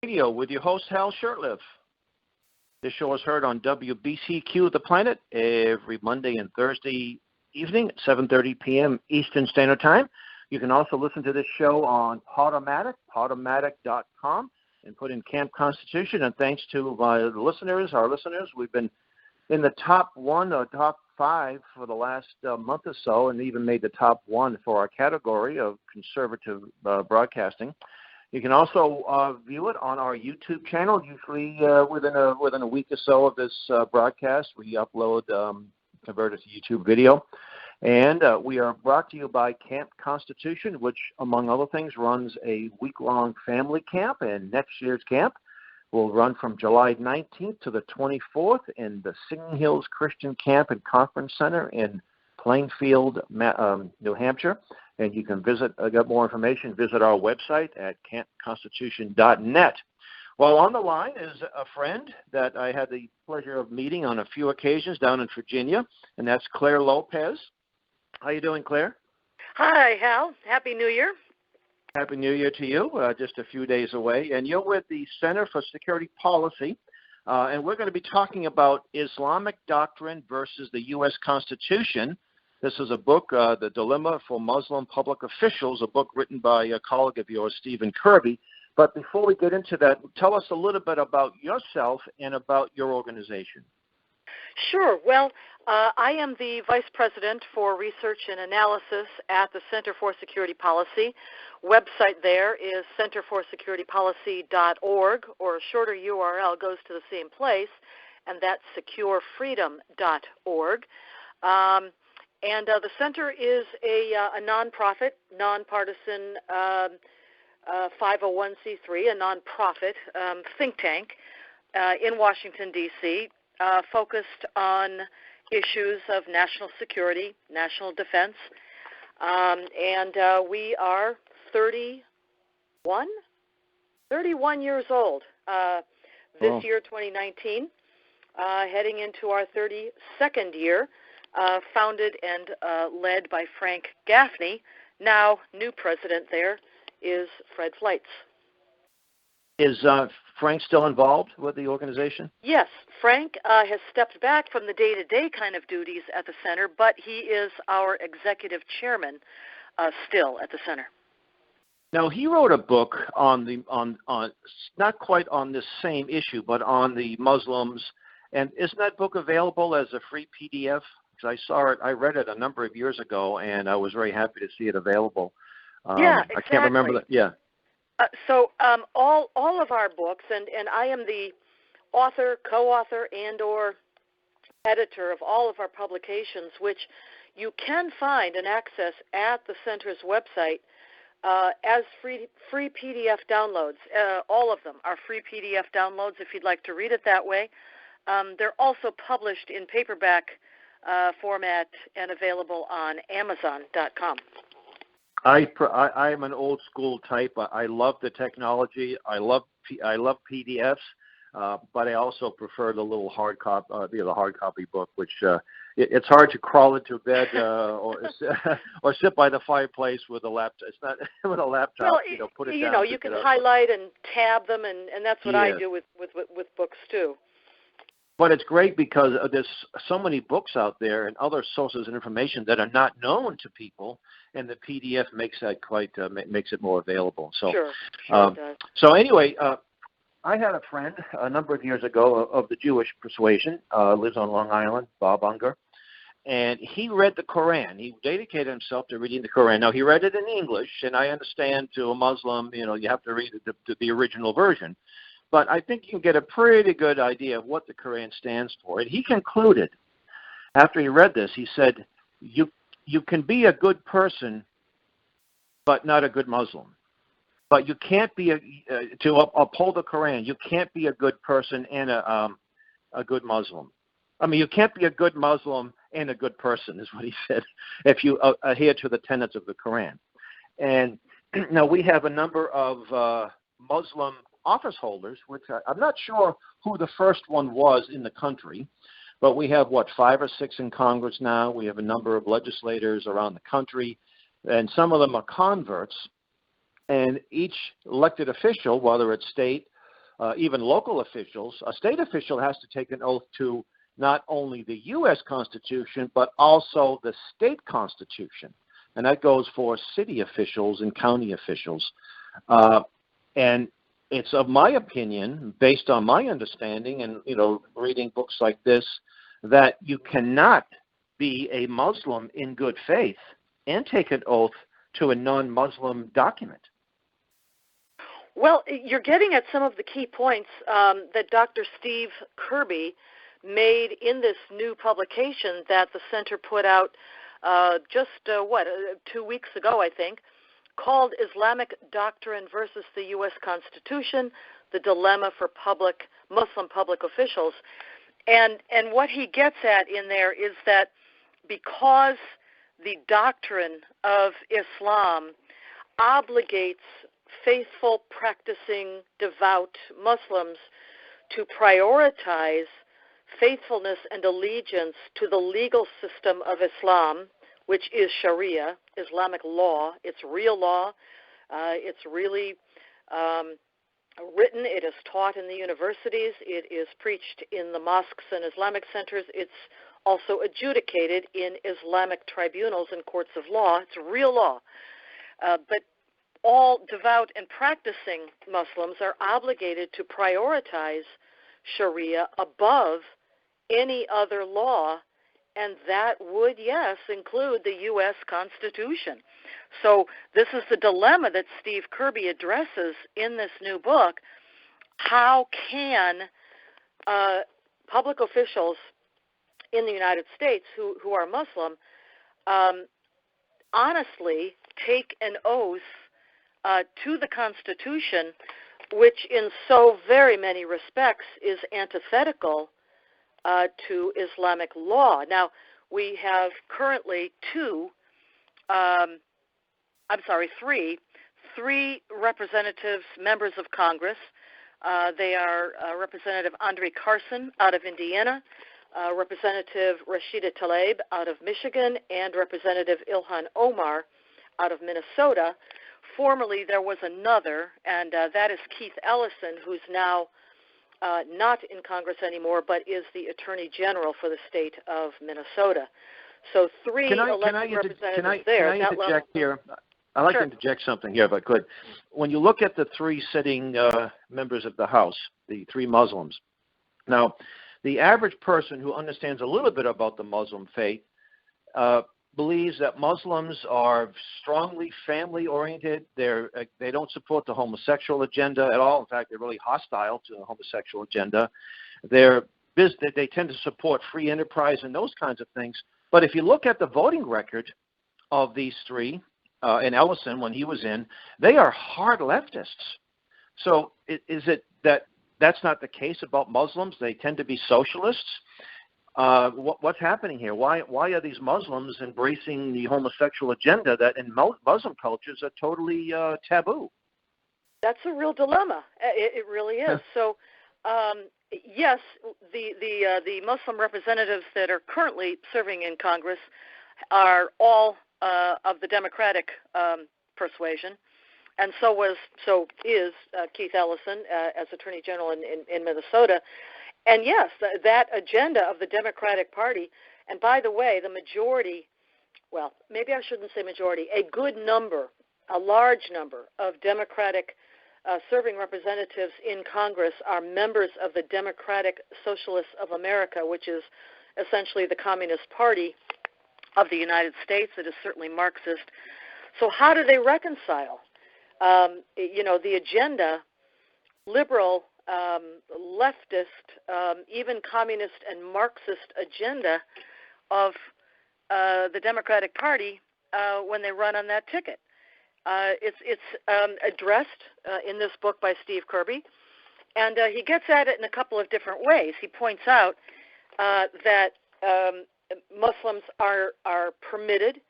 Radio with your host, Hal Shurtleff. This show is heard on WBCQ The Planet every Monday and Thursday evening at 7:30 p.m. Eastern Standard Time. You can also listen to this show on Podomatic.com, and put in Camp Constitution. And thanks to our listeners, we've been in the top 1 or top 5 for the last month or so, and even made the top 1 for our category of conservative broadcasting. You can also view it on our YouTube channel. Usually within a week or so of this broadcast, we upload convert it to YouTube video. And we are brought to you by Camp Constitution, which, among other things, runs a week-long family camp. And next year's camp will run from July 19th to the 24th in the Singing Hills Christian Camp and Conference Center in Plainfield, New Hampshire. And you can get more information, visit our website at campconstitution.net. Well, on the line is a friend that I had the pleasure of meeting on a few occasions down in Virginia, and that's Clare Lopez. How you doing, Clare? Hi, Hal. Happy New Year. Happy New Year to you, just a few days away. And you're with the Center for Security Policy, and we're going to be talking about Islamic Doctrine versus the U.S. Constitution. This is a book, The Dilemma for Muslim Public Officials, a book written by a colleague of yours, Stephen Kirby. But before we get into that, tell us a little bit about yourself and about your organization. Sure. Well, I am the Vice President for Research and Analysis at the Center for Security Policy. Website there is centerforsecuritypolicy.org, or a shorter URL goes to the same place, and that's securefreedom.org. And the center is a nonprofit, nonpartisan 501c3, a nonprofit think tank in Washington, D.C., focused on issues of national security, national defense, and we are 31 years old this year, 2019, heading into our 32nd year, founded and led by Frank Gaffney. Now, new president there is Fred Fleitz. Is Frank still involved with the organization? Yes. Frank has stepped back from the day-to-day kind of duties at the center, but he is our executive chairman still at the center. Now, he wrote a book on not quite on this same issue, but on the Muslims. And isn't that book available as a free PDF? Because I saw it, I read it a number of years ago, and I was very happy to see it available. Yeah, exactly. I can't remember that. Yeah. So all of our books, and I am the author, co-author, and/or editor of all of our publications, which you can find and access at the center's website as free PDF downloads. All of them are free PDF downloads if you'd like to read it that way. They're also published in paperback format and available on Amazon.com. I'm an old school type. I love the technology. I love PDFs, but I also prefer the little hard copy book, which it's hard to crawl into bed or sit by the fireplace with a laptop. It's not with a laptop. Well, put it down. You can highlight and tab them, and that's what I do with books too. But it's great because there's so many books out there and other sources of information that are not known to people, and the PDF makes that makes it more available. So, sure it does. So anyway, I had a friend a number of years ago of the Jewish persuasion, lives on Long Island, Bob Unger, and he read the Quran. He dedicated himself to reading the Quran. Now, he read it in English, and I understand to a Muslim, you have to read the original version. But I think you can get a pretty good idea of what the Quran stands for. And he concluded, after he read this, he said, you can be a good person, but not a good Muslim. But you can't be, to uphold the Quran, you can't be a good person and a good Muslim. I mean, you can't be a good Muslim and a good person, is what he said, if you adhere to the tenets of the Quran. And now we have a number of Muslim office holders, which I'm not sure who the first one was in the country, but we have, 5 or 6 in Congress now. We have a number of legislators around the country, and some of them are converts. And each elected official, whether it's state even local officials, a state official has to take an oath to not only the U.S. Constitution, but also the state constitution. And that goes for city officials and county officials. And it's of my opinion, based on my understanding and, reading books like this, that you cannot be a Muslim in good faith and take an oath to a non-Muslim document. Well, you're getting at some of the key points that Dr. Steve Kirby made in this new publication that the Center put out 2 weeks ago, I think, called Islamic Doctrine versus the U.S. Constitution, the Dilemma for Muslim Public Officials. And what he gets at in there is that because the doctrine of Islam obligates faithful, practicing, devout Muslims to prioritize faithfulness and allegiance to the legal system of Islam, which is Sharia, Islamic law. It's real law. It's really written. It is taught in the universities. It is preached in the mosques and Islamic centers. It's also adjudicated in Islamic tribunals and courts of law. It's real law. But all devout and practicing Muslims are obligated to prioritize Sharia above any other law, and that would, yes, include the U.S. Constitution. So this is the dilemma that Steve Kirby addresses in this new book. How can public officials in the United States who are Muslim honestly take an oath to the Constitution, which in so very many respects is antithetical to Islamic law? Now, we have currently three representatives, members of Congress. They are Representative Andre Carson out of Indiana, Representative Rashida Tlaib out of Michigan, and Representative Ilhan Omar out of Minnesota. Formerly, there was another, and that is Keith Ellison, who's now not in Congress anymore, but is the Attorney General for the state of Minnesota. So three elected representatives there. Can I interject here? I'd like to interject something here, if I could. When you look at the three sitting members of the House, the three Muslims, now, the average person who understands a little bit about the Muslim faith believes that Muslims are strongly family-oriented. They don't support the homosexual agenda at all. In fact, they're really hostile to the homosexual agenda. They tend to support free enterprise and those kinds of things. But if you look at the voting record of these three, and Ellison, when he was in, they are hard leftists. So is it that that's not the case about Muslims? They tend to be socialists. What's happening here? Why are these Muslims embracing the homosexual agenda that in Muslim cultures are totally taboo? That's a real dilemma. It really is. So, yes, the Muslim representatives that are currently serving in Congress are all of the Democratic persuasion, and so is Keith Ellison as Attorney General in Minnesota. And yes, that agenda of the Democratic Party, and by the way, the majority, well, maybe I shouldn't say majority, a large number of Democratic serving representatives in Congress are members of the Democratic Socialists of America, which is essentially the Communist Party of the United States. It is certainly Marxist. So how do they reconcile, the agenda, liberal, leftist, even communist and Marxist agenda of the Democratic Party when they run on that ticket? It's addressed in this book by Steve Kirby, and he gets at it in a couple of different ways. He points out that Muslims are permitted,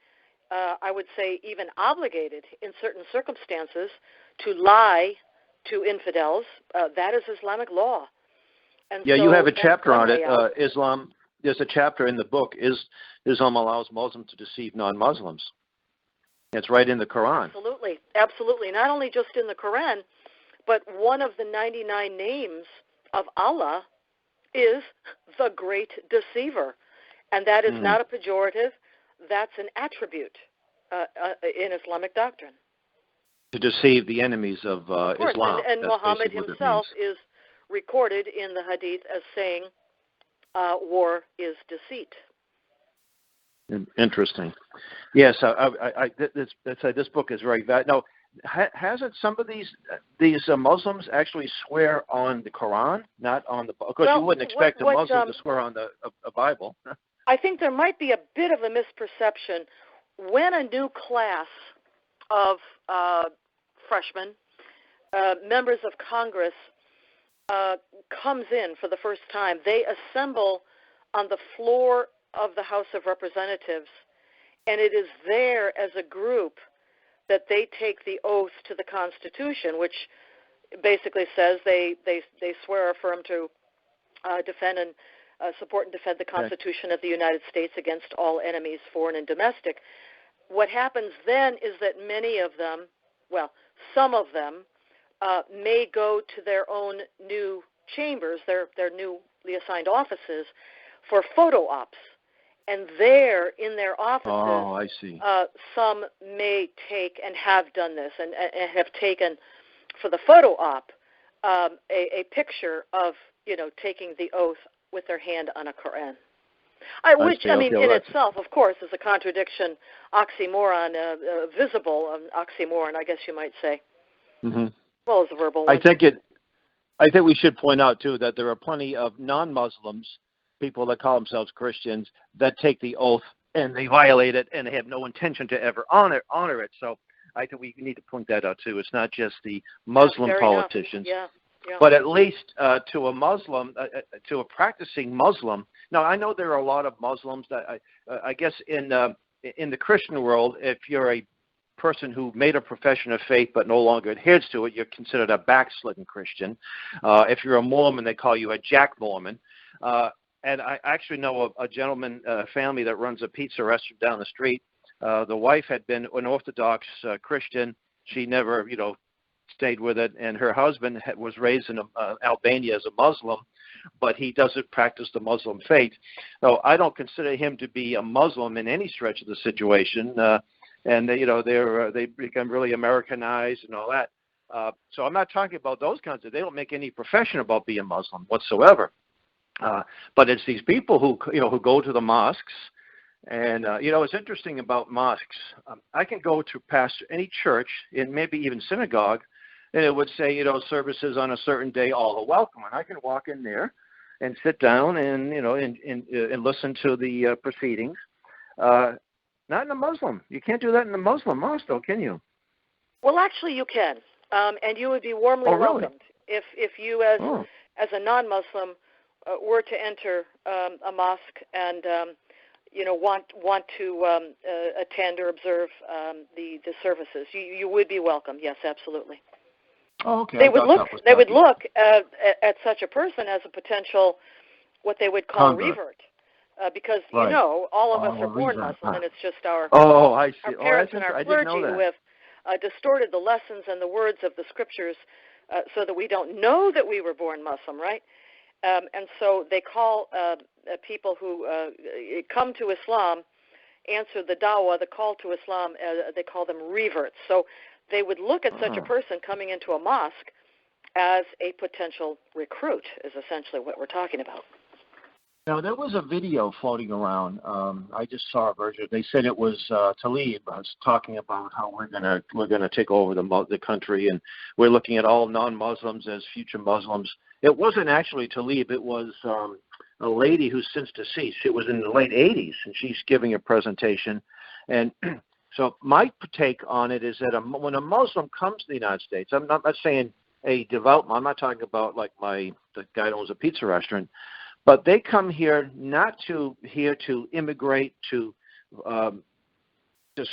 I would say even obligated in certain circumstances, to lie to infidels. That is Islamic law. And yeah, so you have a chapter on it. Islam. There's a chapter in the book. Islam allows Muslims to deceive non-Muslims. It's right in the Quran. Absolutely. Not only just in the Quran, But one of the 99 names of Allah is the Great Deceiver. And that is not a pejorative. That's an attribute in Islamic doctrine. To deceive the enemies of Islam. And Muhammad himself is recorded in the Hadith as saying, war is deceit. Interesting. Yes, this book is very valuable. Now, hasn't some of these Muslims actually swear on the Quran, not on the? Because you wouldn't expect a Muslim to swear on a Bible. I think there might be a bit of a misperception when a new class of freshmen, members of Congress, comes in for the first time. They assemble on the floor of the House of Representatives, and it is there as a group that they take the oath to the Constitution, which basically says they swear or affirm to defend and support and defend the Constitution of the United States against all enemies, foreign and domestic. What happens then is that many of them, well, some of them, may go to their own new chambers, their newly assigned offices, for photo ops. And there, in their offices, some may take and have done this and have taken, for the photo op, a picture of, taking the oath with their hand on a Quran. Which, in itself, of course, is a contradiction, oxymoron, visible oxymoron, I guess you might say. Mm-hmm. As well as a verbal one. I think we should point out, too, that there are plenty of non-Muslims, people that call themselves Christians, that take the oath and they violate it and they have no intention to ever honor it. So I think we need to point that out, too. It's not just the Muslim politicians. Yeah. But at least to a Muslim, to a practicing Muslim. Now, I know there are a lot of Muslims that I guess in the Christian world, if you're a person who made a profession of faith but no longer adheres to it, you're considered a backslidden Christian. If you're a Mormon, they call you a Jack Mormon. And I actually know a gentleman, family that runs a pizza restaurant down the street. The wife had been an Orthodox Christian. She never, stayed with it, and her husband was raised in Albania as a Muslim, but he doesn't practice the Muslim faith. So I don't consider him to be a Muslim in any stretch of the situation, and they become really Americanized and all that. So I'm not talking about those kinds of. They don't make any profession about being Muslim whatsoever. But it's these people who go to the mosques, and it's interesting about mosques. I can go to pastor any church, and maybe even synagogue, and it would say, services on a certain day, all are welcome. And I can walk in there and sit down and, and listen to the proceedings. Not in a Muslim. You can't do that in a Muslim mosque, though, can you? Well, actually, you can, and you would be warmly welcomed if you, as a non-Muslim, were to enter a mosque and want to attend or observe the services. You would be welcome. Yes, absolutely. Oh, okay. They would look at such a person as a potential, what they would call revert, because all of us are born Muslim, and it's just our parents and our clergy who have distorted the lessons and the words of the scriptures, so that we don't know that we were born Muslim, right? And so they call people who come to Islam, answer the dawah, the call to Islam, they call them reverts. So they would look at such a person coming into a mosque as a potential recruit, is essentially what we're talking about. Now, there was a video floating around. I just saw a version. They said it was Talib was talking about how we're gonna take over the country, and we're looking at all non-Muslims as future Muslims. It wasn't actually Talib. It was a lady who's since deceased. It was in the late 80s, and she's giving a presentation. And so my take on it is that when a Muslim comes to the United States, I'm not saying a devout, I'm not talking about like the guy who owns a pizza restaurant, but they come here not to immigrate, to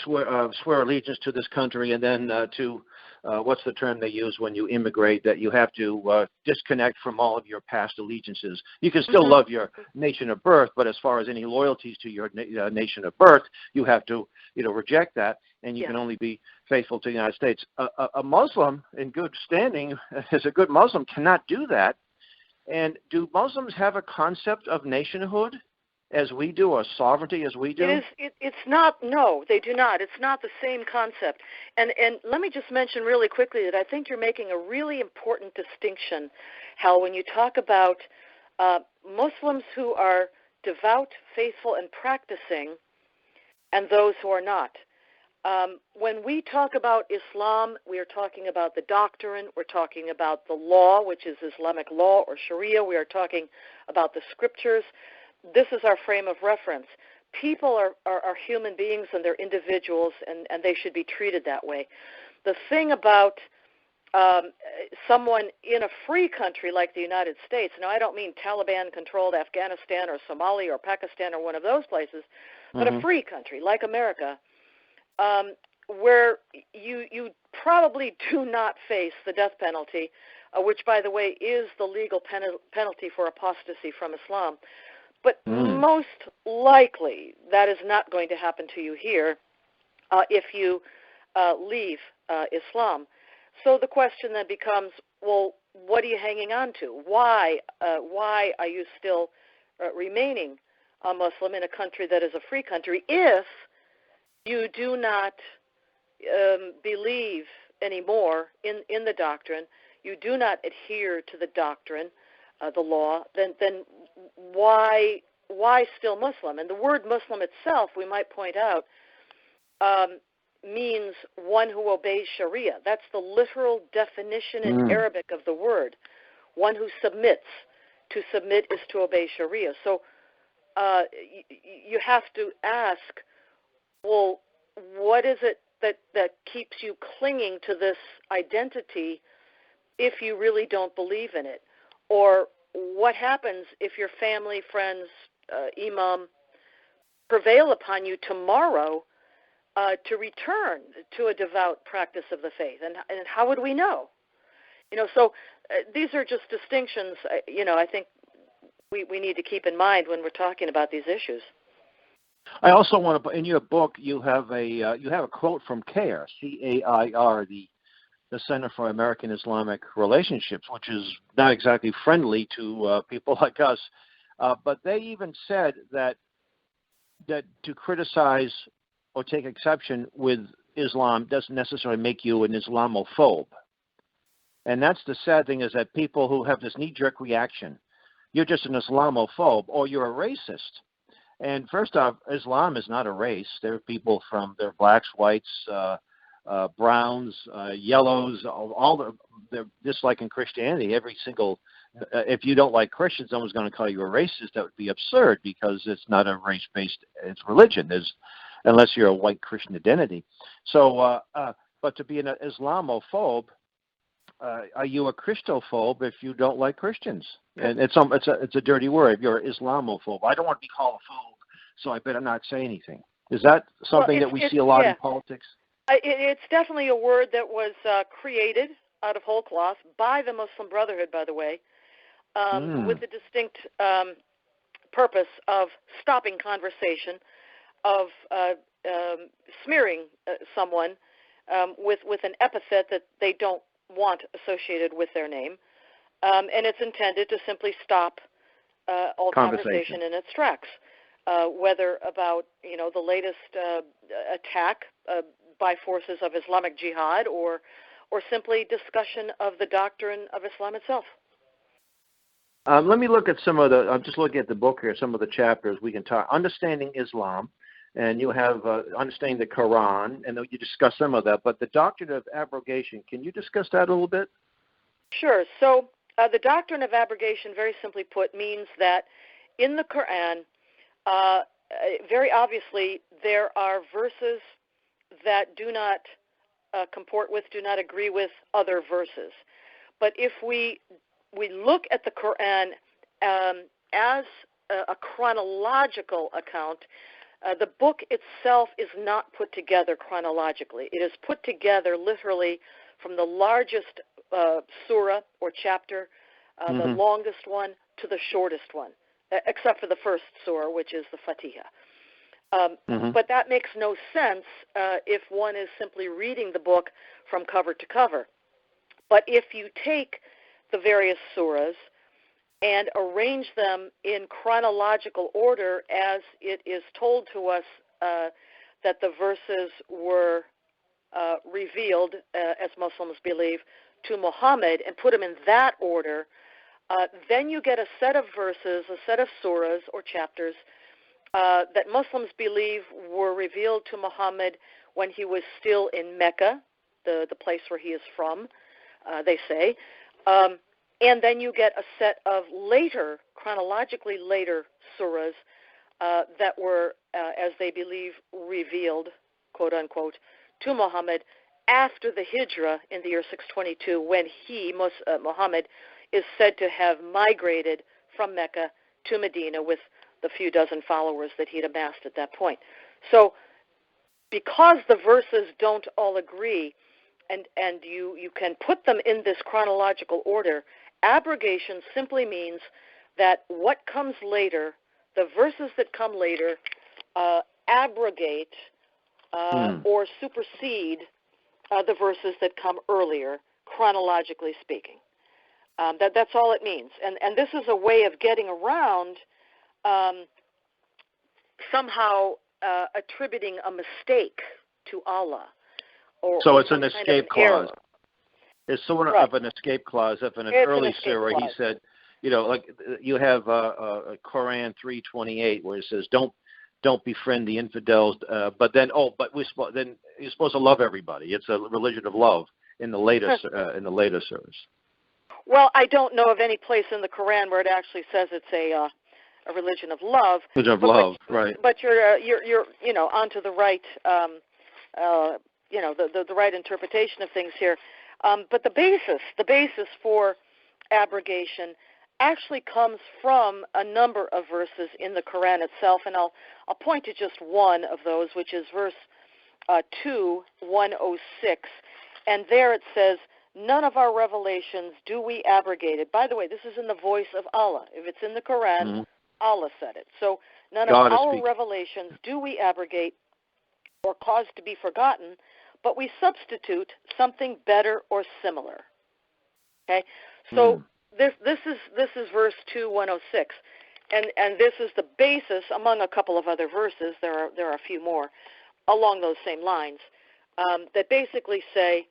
swear allegiance to this country, and then to what's the term they use when you immigrate, that you have to disconnect from all of your past allegiances. You can still love your nation of birth, but as far as any loyalties to your nation of birth, you have to, reject that, and you can only be faithful to the United States. A Muslim in good standing, as a good Muslim, cannot do that. And do Muslims have a concept of nationhood as we do, or sovereignty as we do? It's not. No, they do not. It's not the same concept. And let me just mention really quickly that I think you're making a really important distinction, Hal, when you talk about Muslims who are devout, faithful, and practicing, and those who are not. When we talk about Islam, we are talking about the doctrine, we're talking about the law, which is Islamic law or Sharia, we are talking about the scriptures. This is our frame of reference. People are human beings and they're individuals, and they should be treated that way. The thing about someone in a free country like the United States, now I don't mean Taliban-controlled Afghanistan or Somalia or Pakistan or one of those places, but a free country like America, where you probably do not face the death penalty, which, by the way, is the legal penalty for apostasy from Islam. But most likely that is not going to happen to you here if you leave Islam. So the question then becomes, well, what are you hanging on to? Why are you still remaining a Muslim in a country that is a free country if you do not believe anymore in the doctrine, you do not adhere to the doctrine, the law, then why still Muslim? And the word Muslim itself, we might point out, means one who obeys Sharia. That's the literal definition in Arabic of the word, one who submits. To submit is to obey Sharia. So you have to ask, well, what is it that keeps you clinging to this identity if you really don't believe in it? Or what happens if your family, friends, imam prevail upon you tomorrow to return to a devout practice of the faith? And how would we know? So these are just distinctions, I think we need to keep in mind when we're talking about these issues. I also want to, in your book, you have a quote from CAIR, CAIR, the Center for American Islamic Relationships, which is not exactly friendly to people like us. But they even said that to criticize or take exception with Islam doesn't necessarily make you an Islamophobe. And that's the sad thing, is that people who have this knee-jerk reaction, you're just an Islamophobe or you're a racist. And first off, Islam is not a race. There are people they're blacks, whites, browns, yellows, they're just like in Christianity. Every single, if you don't like Christians, someone's going to call you a racist. That would be absurd, because it's not a race-based, it's religion. Unless you're a white Christian identity. So, but to be an Islamophobe, are you a Christophobe if you don't like Christians? And it's a dirty word. You're an Islamophobe. I don't want to be called a phobe, so I better not say anything. Is that something that we see a lot in politics? It's definitely a word that was created out of whole cloth by the Muslim Brotherhood, by the way, with the distinct purpose of stopping conversation, of smearing someone with an epithet that they don't want associated with their name, and it's intended to simply stop all conversation in its tracks, whether about the latest attack by forces of Islamic Jihad or simply discussion of the doctrine of Islam itself. Let me look at I'm just looking at the book here, some of the chapters we can talk. Understanding Islam, and you have Understanding the Quran, and you discuss some of that. But the Doctrine of Abrogation, can you discuss that a little bit? Sure. So the Doctrine of Abrogation, very simply put, means that in the Quran, very obviously, there are verses that do not comport with, do not agree with other verses. But if we look at the Quran as a chronological account, the book itself is not put together chronologically. It is put together literally from the largest surah or chapter, the longest one, to the shortest one, except for the first surah, which is the Fatiha. But that makes no sense if one is simply reading the book from cover to cover. But if you take the various surahs and arrange them in chronological order as it is told to us that the verses were revealed, as Muslims believe, to Muhammad, and put them in that order, then you get a set of verses, a set of surahs or chapters that Muslims believe were revealed to Muhammad when he was still in Mecca, the place where he is from, they say. And then you get a set of later, chronologically later surahs that were, as they believe, revealed, quote unquote, to Muhammad after the Hijrah in the year 622, when he, Muhammad, is said to have migrated from Mecca to Medina with the few dozen followers that he'd amassed at that point. So because the verses don't all agree, and you can put them in this chronological order, abrogation simply means that what comes later, the verses that come later, abrogate or supersede the verses that come earlier, chronologically speaking. That's all it means. And this is a way of getting around somehow attributing a mistake to Allah. So it's an escape clause. It's sort of an escape clause. If in an early surah he said, like you have Quran 3:28 where it says, "Don't befriend the infidels," but then then you're supposed to love everybody. It's a religion of love in the latest in the later surahs. Well, I don't know of any place in the Quran where it actually says it's a religion of love. Religion of love, right? But you're onto the right the right interpretation of things here. But the basis for abrogation actually comes from a number of verses in the Quran itself, and I'll point to just one of those, which is verse 2:106, and there it says, "None of our revelations do we abrogate it." By the way, this is in the voice of Allah. If it's in the Quran, Allah said it. So none of our revelations do we abrogate or cause to be forgotten, but we substitute something better or similar. Okay, so this is verse 2:106, and this is the basis, among a couple of other verses. There are a few more along those same lines that basically say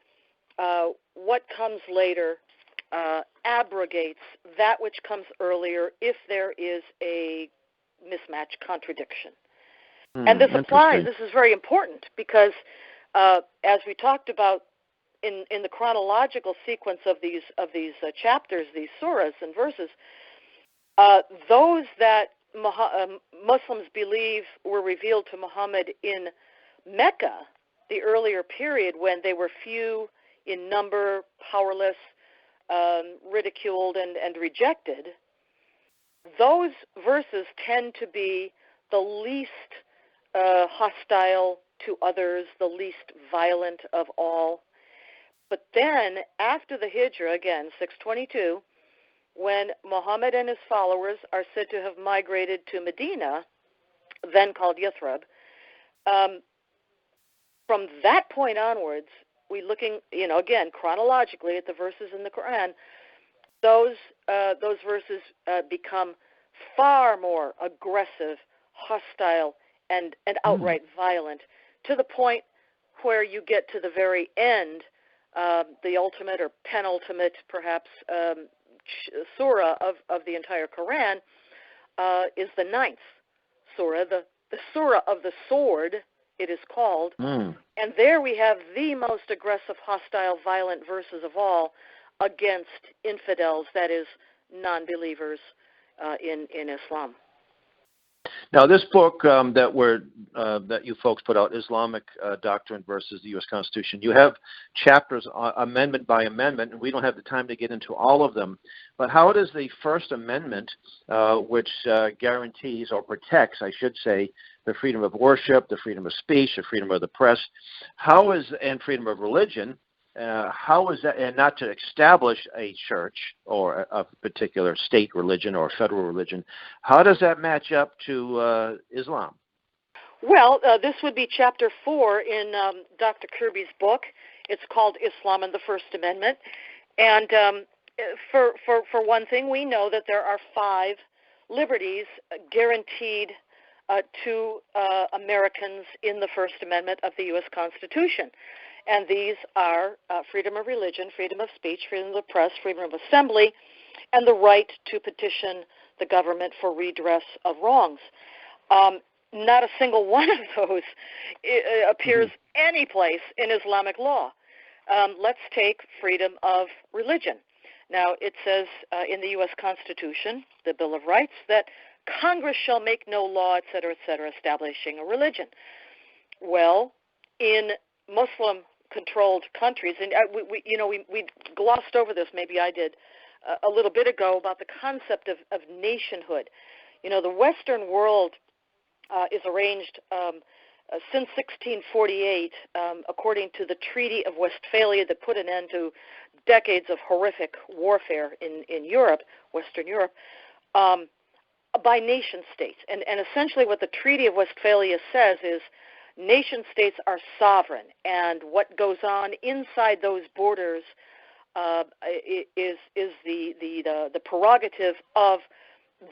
what comes later abrogates that which comes earlier if there is a mismatch, contradiction. And this applies. This is very important because, as we talked about in the chronological sequence of these chapters, these surahs and verses, those that Muslims believe were revealed to Muhammad in Mecca, the earlier period when they were few in number, powerless, ridiculed, and rejected, those verses tend to be the least hostile to others, the least violent of all. But then, after the Hijrah, again, 622, when Muhammad and his followers are said to have migrated to Medina, then called Yathrib, from that point onwards, we're looking, again, chronologically at the verses in the Quran, those verses become far more aggressive, hostile, and outright violent, to the point where you get to the very end, the ultimate or penultimate, perhaps, surah of the entire Quran is the 9th surah, the surah of the sword, it is called. And there we have the most aggressive, hostile, violent verses of all against infidels, that is, non-believers in Islam. Now, this book that you folks put out, Islamic Doctrine versus the U.S. Constitution, you have chapters amendment by amendment, and we don't have the time to get into all of them. But how does the First Amendment, which guarantees or protects, I should say, the freedom of worship, the freedom of speech, the freedom of the press, and freedom of religion, how is that, and not to establish a church or a particular state religion or federal religion, how does that match up to Islam? Well, this would be Chapter 4 in Dr. Kirby's book. It's called Islam and the First Amendment. And for one thing, we know that there are 5 liberties guaranteed to Americans in the First Amendment of the U.S. Constitution. And these are freedom of religion, freedom of speech, freedom of the press, freedom of assembly, and the right to petition the government for redress of wrongs. Not a single one of those appears any place in Islamic law. Let's take freedom of religion. Now, it says in the U.S. Constitution, the Bill of Rights, that Congress shall make no law, et cetera, establishing a religion. Well, in Muslim-controlled countries, and we glossed over this, maybe I did, a little bit ago, about the concept of nationhood. The Western world is arranged since 1648, according to the Treaty of Westphalia that put an end to decades of horrific warfare in Europe, Western Europe, by nation states. And essentially what the Treaty of Westphalia says is nation states are sovereign, and what goes on inside those borders is the prerogative of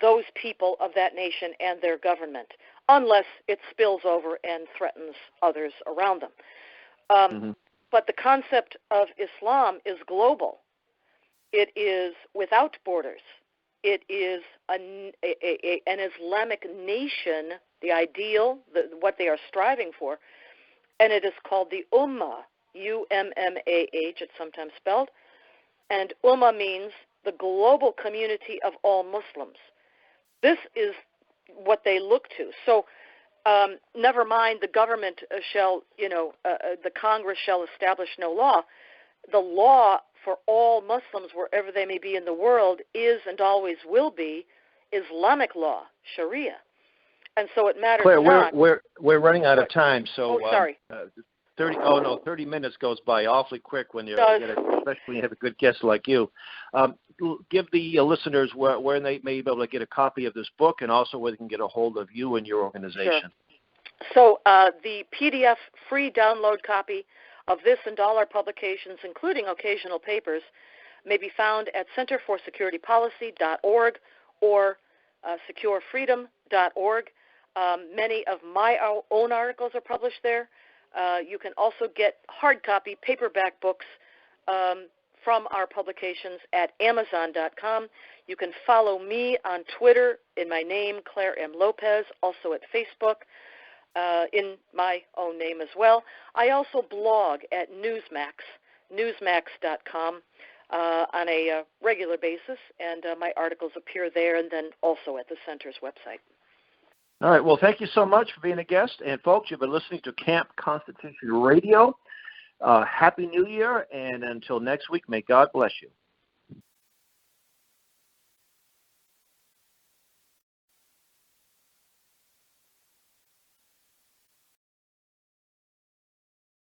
those people of that nation and their government, unless it spills over and threatens others around them. But the concept of Islam is global. It is without borders. It is an Islamic nation, the ideal, what they are striving for, and it is called the Ummah, U-M-M-A-H, it's sometimes spelled, and Ummah means the global community of all Muslims. This is what they look to. So never mind the government shall, the Congress shall establish no law. The law for all Muslims, wherever they may be in the world, is and always will be Islamic law, Sharia. And so it matters Claire, not. we're running out of time. So, sorry. 30 minutes goes by awfully quick when especially when you have a good guest like you. Give the listeners where they may be able to get a copy of this book, and also where they can get a hold of you and your organization. Sure. So the PDF free download copy of this and all our publications, including occasional papers, may be found at centerforsecuritypolicy.org or securefreedom.org. Many of my own articles are published there. You can also get hard copy paperback books from our publications at Amazon.com. You can follow me on Twitter in my name, Clare M. Lopez, also at Facebook in my own name as well. I also blog at newsmax.com on a regular basis, and my articles appear there and then also at the Center's website. All right. Well, thank you so much for being a guest. And, folks, you've been listening to Camp Constitution Radio. Happy New Year, and until next week, may God bless you.